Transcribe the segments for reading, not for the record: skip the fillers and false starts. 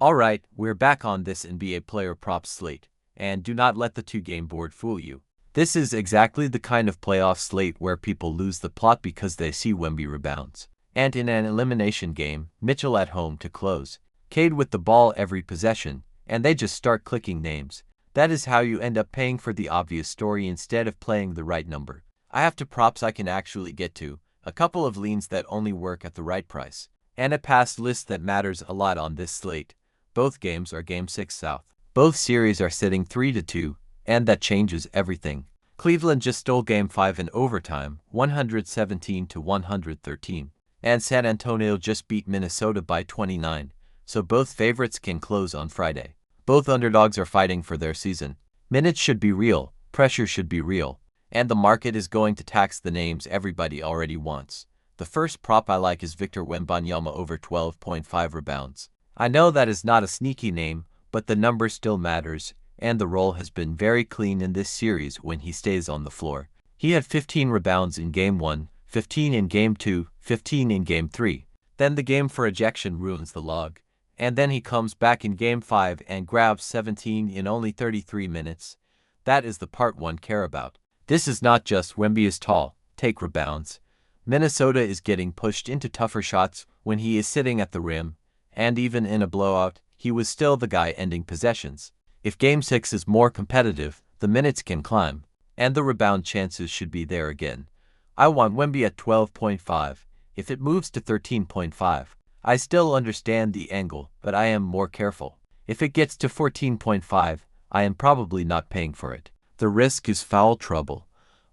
Alright, we're back on this NBA player props slate, and do not let the two-game board fool you. This is exactly the kind of playoff slate where people lose the plot because they see Wemby rebounds. And in an elimination game, Mitchell at home to close, Cade with the ball every possession, and they just start clicking names. That is how you end up paying for the obvious story instead of playing the right number. I have two props I can actually get to, a couple of leans that only work at the right price, and a pass list that matters a lot on this slate. Both games are Game 6 South. Both series are sitting 3-2, and that changes everything. Cleveland just stole Game 5 in overtime, 117-113, and San Antonio just beat Minnesota by 29, so both favorites can close on Friday. Both underdogs are fighting for their season. Minutes should be real, pressure should be real, and the market is going to tax the names everybody already wants. The first prop I like is Victor Wembanyama over 12.5 rebounds. I know that is not a sneaky name, but the number still matters, and the role has been very clean in this series when he stays on the floor. He had 15 rebounds in Game 1, 15 in Game 2, 15 in Game 3. Then the game for ejection ruins the log, and then he comes back in Game 5 and grabs 17 in only 33 minutes. That is the part one care about. This is not just Wemby is tall, take rebounds. Minnesota is getting pushed into tougher shots when he is sitting at the rim, and even in a blowout, he was still the guy ending possessions. If Game 6 is more competitive, the minutes can climb, and the rebound chances should be there again. I want Wemby at 12.5. If it moves to 13.5, I still understand the angle, but I am more careful. If it gets to 14.5, I am probably not paying for it. The risk is foul trouble,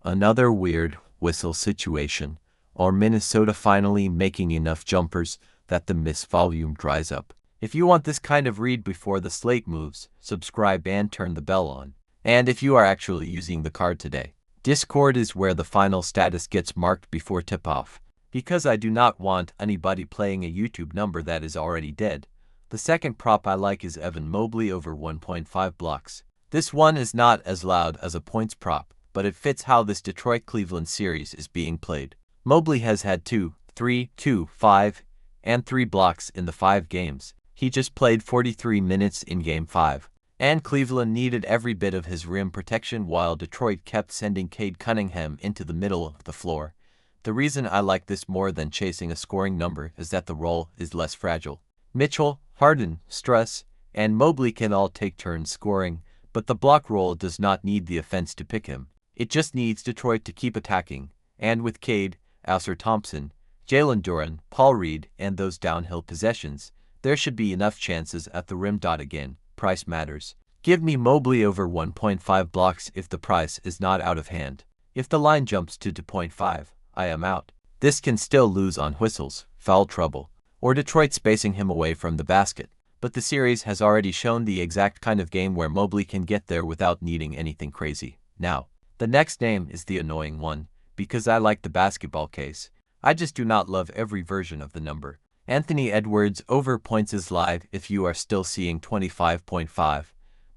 another weird whistle situation, or Minnesota finally making enough jumpers that the miss volume dries up. If you want this kind of read before the slate moves, subscribe and turn the bell on. And if you are actually using the card today, Discord is where the final status gets marked before tip-off, because I do not want anybody playing a YouTube number that is already dead. The second prop I like is Evan Mobley over 1.5 blocks. This one is not as loud as a points prop, but it fits how this Detroit-Cleveland series is being played. Mobley has had 2, 3, 2, 5, and 3 blocks in the 5 games. He just played 43 minutes in Game 5. And Cleveland needed every bit of his rim protection while Detroit kept sending Cade Cunningham into the middle of the floor. The reason I like this more than chasing a scoring number is that the role is less fragile. Mitchell, Harden, Struss, and Mobley can all take turns scoring, but the block role does not need the offense to pick him. It just needs Detroit to keep attacking, and with Cade, Ausar Thompson, Jalen Duren, Paul Reed, and those downhill possessions, there should be enough chances at the rim. Again, price matters. Give me Mobley over 1.5 blocks if the price is not out of hand. If the line jumps to 2.5, I am out. This can still lose on whistles, foul trouble, or Detroit spacing him away from the basket. But the series has already shown the exact kind of game where Mobley can get there without needing anything crazy. Now, the next name is the annoying one, because I like the basketball case. I just do not love every version of the number. Anthony Edwards over points is live if you are still seeing 25.5.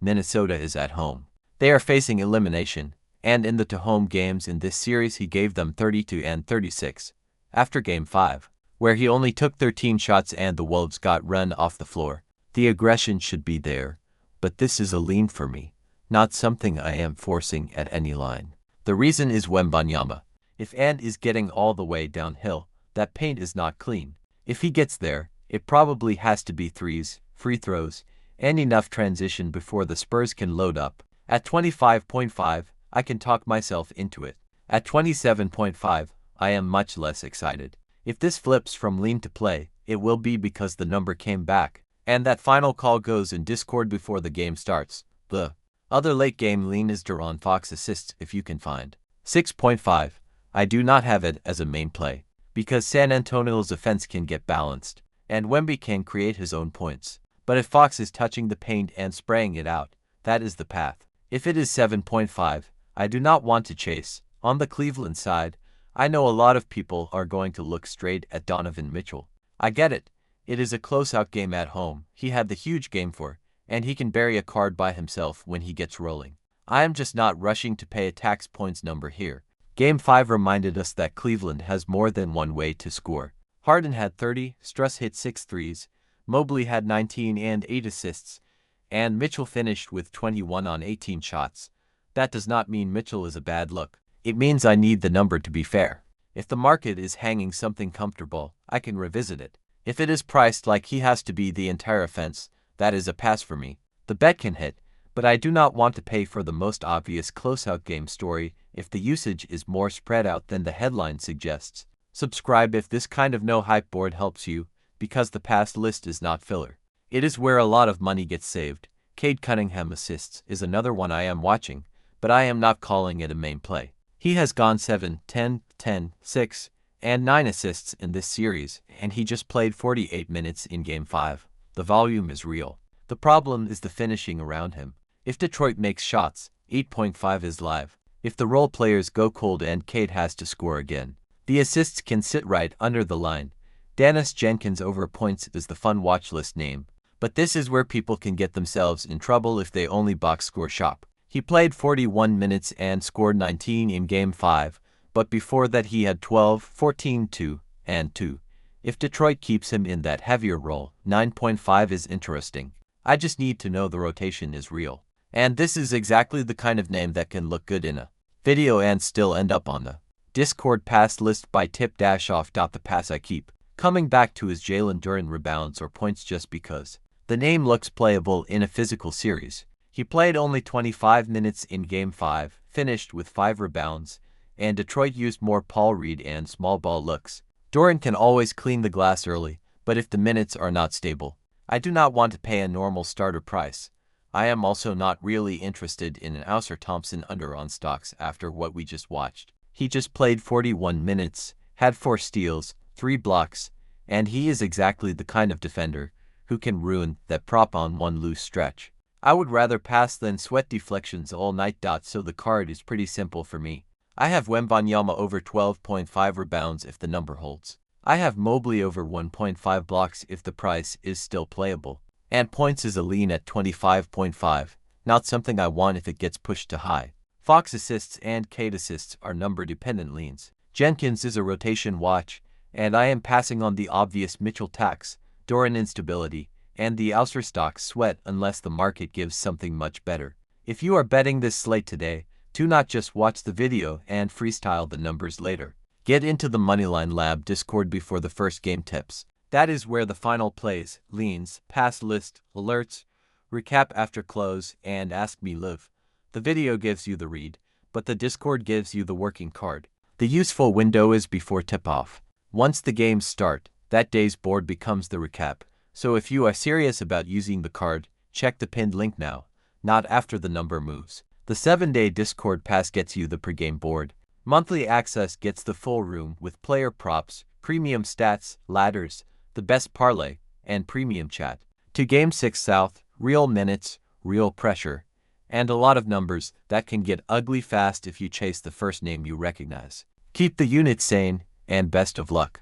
Minnesota is at home. They are facing elimination, and in the to-home games in this series he gave them 32 and 36. After Game 5, where he only took 13 shots and the Wolves got run off the floor, the aggression should be there, but this is a lean for me, not something I am forcing at any line. The reason is Wembanyama. If Ant is getting all the way downhill, that paint is not clean. If he gets there, it probably has to be threes, free throws, and enough transition before the Spurs can load up. At 25.5, I can talk myself into it. At 27.5, I am much less excited. If this flips from lean to play, it will be because the number came back, and that final call goes in Discord before the game starts. The other late game lean is De'Aaron Fox assists if you can find. 6.5. I do not have it as a main play, because San Antonio's offense can get balanced, and Wemby can create his own points. But if Fox is touching the paint and spraying it out, that is the path. If it is 7.5, I do not want to chase. On the Cleveland side, I know a lot of people are going to look straight at Donovan Mitchell. I get it. It is a close-out game at home. He had the huge game for, and he can bury a card by himself when he gets rolling. I am just not rushing to pay a tax points number here. Game 5 reminded us that Cleveland has more than one way to score. Harden had 30, Struss hit 6 threes, Mobley had 19 and 8 assists, and Mitchell finished with 21 on 18 shots. That does not mean Mitchell is a bad look. It means I need the number to be fair. If the market is hanging something comfortable, I can revisit it. If it is priced like he has to be the entire offense, that is a pass for me. The bet can hit, but I do not want to pay for the most obvious closeout game story if the usage is more spread out than the headline suggests. Subscribe if this kind of no-hype board helps you, because the pass list is not filler. It is where a lot of money gets saved. Cade Cunningham assists is another one I am watching, but I am not calling it a main play. He has gone 7, 10, 10, 6, and 9 assists in this series, and he just played 48 minutes in Game 5. The volume is real. The problem is the finishing around him. If Detroit makes shots, 8.5 is live. If the role players go cold and Cade has to score again, the assists can sit right under the line. Dennis Jenkins over points is the fun watch list name, but this is where people can get themselves in trouble if they only box score shop. He played 41 minutes and scored 19 in Game 5, but before that he had 12, 14, 2, and 2. If Detroit keeps him in that heavier role, 9.5 is interesting. I just need to know the rotation is real. And this is exactly the kind of name that can look good in a video and still end up on the Discord pass list by tip-off. The pass I keep coming back to is Jalen Duren rebounds or points just because the name looks playable in a physical series. He played only 25 minutes in Game 5, finished with 5 rebounds, and Detroit used more Paul Reed and small ball looks. Duren can always clean the glass early, but if the minutes are not stable, I do not want to pay a normal starter price. I am also not really interested in an Ausar Thompson under on stocks after what we just watched. He just played 41 minutes, had 4 steals, 3 blocks, and he is exactly the kind of defender who can ruin that prop on one loose stretch. I would rather pass than sweat deflections all night. So the card is pretty simple for me. I have Wembanyama over 12.5 rebounds if the number holds. I have Mobley over 1.5 blocks if the price is still playable. And points is a lean at 25.5, not something I want if it gets pushed to high. Fox assists and Cade assists are number-dependent leans. Jenkins is a rotation watch, and I am passing on the obvious Mitchell tax, Duren instability, and the Ausar stocks sweat unless the market gives something much better. If you are betting this slate today, do not just watch the video and freestyle the numbers later. Get into the MONEYLINE Lab Discord before the first game tips. That is where the final plays, leans, pass list, alerts, recap after close, and Ask Me live. The video gives you the read, but the Discord gives you the working card. The useful window is before tip-off. Once the games start, that day's board becomes the recap. So if you are serious about using the card, check the pinned link now, not after the number moves. The 7-day Discord pass gets you the pregame board. Monthly access gets the full room with player props, premium stats, ladders, the best parlay, and premium chat. To Game 6 South, real minutes, real pressure, and a lot of numbers that can get ugly fast if you chase the first name you recognize. Keep the unit sane, and best of luck.